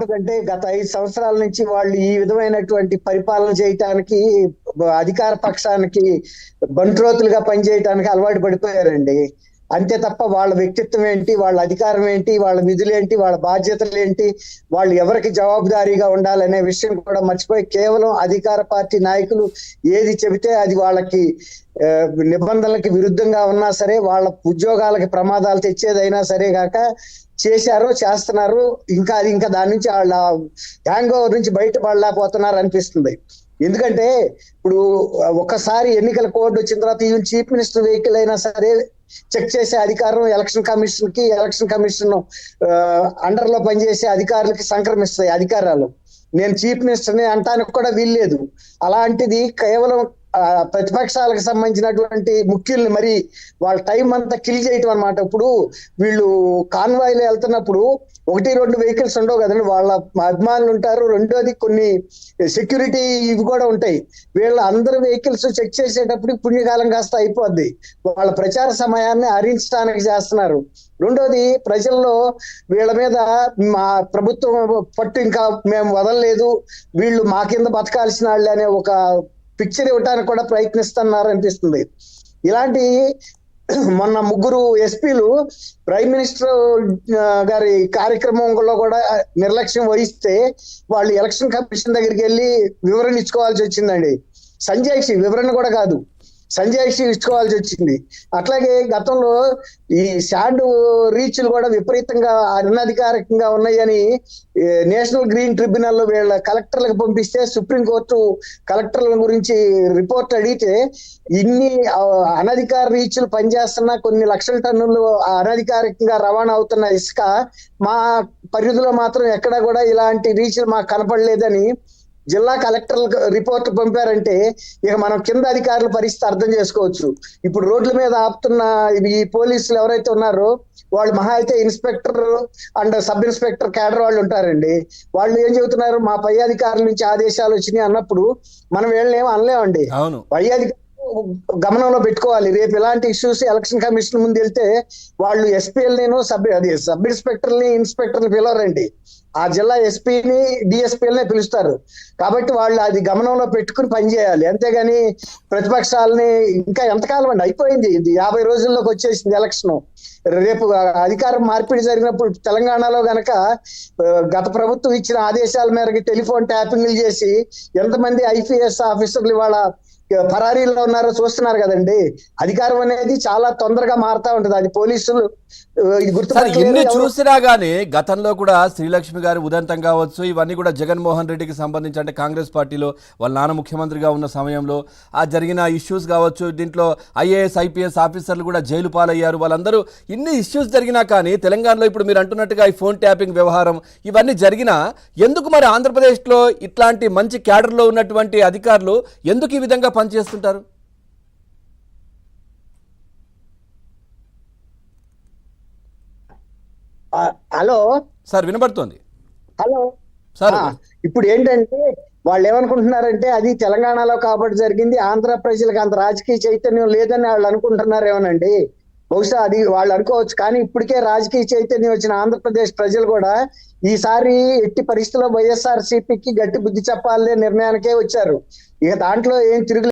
ఉంటదంటే గత 5 సంవత్సరాల నుంచి వాళ్ళు ఈ విధమైనటువంటి పరిపాలన చేయటానికి అధికార పక్షానికి బంట్రోతులుగా పనిచేయటానికి అలవాటు పడిపోయారండి. అంతే తప్ప వాళ్ళ వ్యక్తిత్వం ఏంటి, వాళ్ళ అధికారం ఏంటి, వాళ్ళ విధులేంటి, వాళ్ళ బాధ్యతలు ఏంటి, వాళ్ళు ఎవరికి జవాబుదారీగా ఉండాలనే విషయం కూడా మర్చిపోయి కేవలం అధికార పార్టీ నాయకులు ఏది చెబితే అది వాళ్ళకి నిబంధనలకి విరుద్ధంగా ఉన్నా సరే, వాళ్ళ ఉద్యోగాలకి ప్రమాదాలు తెచ్చేదైనా సరే గాక చేశారు, చేస్తున్నారు. ఇంకా దాని నుంచి వాళ్ళ హ్యాంగ్ ఓవర్ నుంచి బయటపడలేకపోతున్నారు అనిపిస్తుంది. ఎందుకంటే ఇప్పుడు ఒకసారి ఎన్నికల కోడ్ వచ్చిన తర్వాత ఈవెన్ చీఫ్ మినిస్టర్ వెహికల్ అయినా సరే చెక్ చేసే అధికారం ఎలక్షన్ కమిషన్ అండర్ లో పనిచేసే అధికారులకి సంక్రమిస్తాయి అధికారాలు. నేను చీఫ్ మినిస్టర్ని అంటానికి కూడా వీల్లేదు. అలాంటిది కేవలం ప్రతిపక్షాలకు సంబంధించినటువంటి ముఖ్యుల్ని మరి వాళ్ళ టైం అంతా కిల్ చేయటం అనమాట. ఇప్పుడు వీళ్ళు కాన్వాయ్లో వెళ్తున్నప్పుడు 1-2 వెహికల్స్ ఉండవు కదండి, వాళ్ళ అభిమానులు ఉంటారు. రెండోది కొన్ని సెక్యూరిటీ ఇవి కూడా ఉంటాయి. వీళ్ళ అందరు వెహికల్స్ చెక్ చేసేటప్పుడు పుణ్యకాలం కాస్త అయిపోద్ది. వాళ్ళ ప్రచార సమయాన్ని హరించడానికి చేస్తున్నారు. రెండోది ప్రజల్లో వీళ్ళ మీద మా ప్రభుత్వం పట్టు ఇంకా మేము వదలలేదు, వీళ్ళు మా కింద బతకాల్సిన వాళ్ళు అనే ఒక పిక్చర్ ఇవ్వడానికి కూడా ప్రయత్నిస్తున్నారు అనిపిస్తుంది. ఇలాంటి మొన్న 3 ఎస్పీలు ప్రైమ్ మినిస్టర్ గారి కార్యక్రమంలో కూడా నిర్లక్ష్యం వహిస్తే వాళ్ళు ఎలక్షన్ కమిషన్ దగ్గరికి వెళ్ళి వివరణ ఇచ్చుకోవాల్సి వచ్చిందండి. సంజయ్ వివరణ కూడా కాదు, సంజయ్ ఇచ్చుకోవాల్సి వచ్చింది. అట్లాగే గతంలో ఈ శాండ్ రీచ్లు కూడా విపరీతంగా అనధికారికంగా ఉన్నాయని నేషనల్ గ్రీన్ ట్రిబ్యునల్ వీళ్ళ కలెక్టర్లకు పంపిస్తే సుప్రీంకోర్టు కలెక్టర్ల గురించి రిపోర్ట్ అడిగితే ఇన్ని అనధికార రీచ్లు పనిచేస్తున్నా కొన్ని లక్షల టన్నులు అనధికారికంగా రవాణా అవుతున్న ఇసుక మా పరిధిలో మాత్రం ఎక్కడా కూడా ఇలాంటి రీచ్లు మాకు కనపడలేదని జిల్లా కలెక్టర్ రిపోర్ట్ పంపారంటే ఇక మనం కింద అధికారుల పరిస్థితి అర్థం చేసుకోవచ్చు. ఇప్పుడు రోడ్ల మీద ఆపుతున్న ఈ పోలీసులు ఎవరైతే ఉన్నారో వాళ్ళు మహా అయితే inspector and sub inspector cadre వాళ్ళు ఉంటారండి. వాళ్ళు ఏం చెబుతున్నారు, మా పై అధికారుల నుంచి ఆదేశాలు వచ్చినాయి అన్నప్పుడు మనం వీళ్ళని ఏమో అనలేమండి. పై అధికారులు గమనంలో పెట్టుకోవాలి. రేపు ఇలాంటి ఇష్యూస్ ఎలక్షన్ కమిషన్ ముందు వెళ్తే వాళ్ళు ఎస్పీఎల్ని సబ్ ఇన్స్పెక్టర్ని ఇన్స్పెక్టర్ని పిలవరండి, ఆ జిల్లా ఎస్పీని డిఎస్పీలనే పిలుస్తారు. కాబట్టి వాళ్ళు అది గమనంలో పెట్టుకుని పనిచేయాలి. అంతేగాని ప్రతిపక్షాలని ఇంకా ఎంతకాలం అండి, అయిపోయింది. 50 రోజుల్లోకి వచ్చేసింది ఎలక్షన్. రేపు అధికారం మార్పిడి జరిగినప్పుడు తెలంగాణలో గనక గత ప్రభుత్వం ఇచ్చిన ఆదేశాల మేరకు టెలిఫోన్ ట్యాపింగ్లు చేసి ఎంతమంది ఐపీఎస్ ఆఫీసర్లు ఇవాళ పరారీలో ఉన్నారో చూస్తున్నారు కదండి. అధికారం అనేది చాలా తొందరగా మారుతా ఉంటది. అది పోలీసులు ఇన్ని చూసినా గానీ గతంలో కూడా శ్రీలక్ష్మి గారి ఉదంతం కావచ్చు, ఇవన్నీ కూడా జగన్మోహన్ రెడ్డికి సంబంధించి అంటే కాంగ్రెస్ పార్టీలో వాళ్ళ నాన్న ముఖ్యమంత్రిగా ఉన్న సమయంలో ఆ జరిగిన ఇష్యూస్ కావచ్చు, దీంట్లో ఐఏఎస్ ఐపీఎస్ ఆఫీసర్లు కూడా జైలు పాలయ్యారు. వాళ్ళందరూ ఇన్ని ఇష్యూస్ జరిగినా కానీ తెలంగాణలో ఇప్పుడు మీరు అంటున్నట్టుగా ఈ ఫోన్ ట్యాపింగ్ వ్యవహారం ఇవన్నీ జరిగినా ఎందుకు మరి ఆంధ్రప్రదేశ్లో ఇట్లాంటి మంచి క్యాడర్లో ఉన్నటువంటి అధికారులు ఎందుకు ఈ విధంగా పనిచేస్తుంటారు? హలో సార్, వినబడుతోంది. హలో సార్, ఇప్పుడు ఏంటంటే వాళ్ళు ఏమనుకుంటున్నారంటే అది తెలంగాణలో కాబట్టి జరిగింది, ఆంధ్ర ప్రజలకు అంత రాజకీయ చైతన్యం లేదని వాళ్ళు అనుకుంటున్నారేమోనండి. బహుశా అది వాళ్ళు అనుకోవచ్చు. కానీ ఇప్పటికే రాజకీయ చైతన్యం వచ్చిన ఆంధ్రప్రదేశ్ ప్రజలు కూడా ఈసారి ఎట్టి పరిస్థితుల్లో వైఎస్ఆర్సీపీకి గట్టి బుద్ధి చెప్పాలనే నిర్ణయానికే వచ్చారు. ఇక దాంట్లో ఏం తిరుగు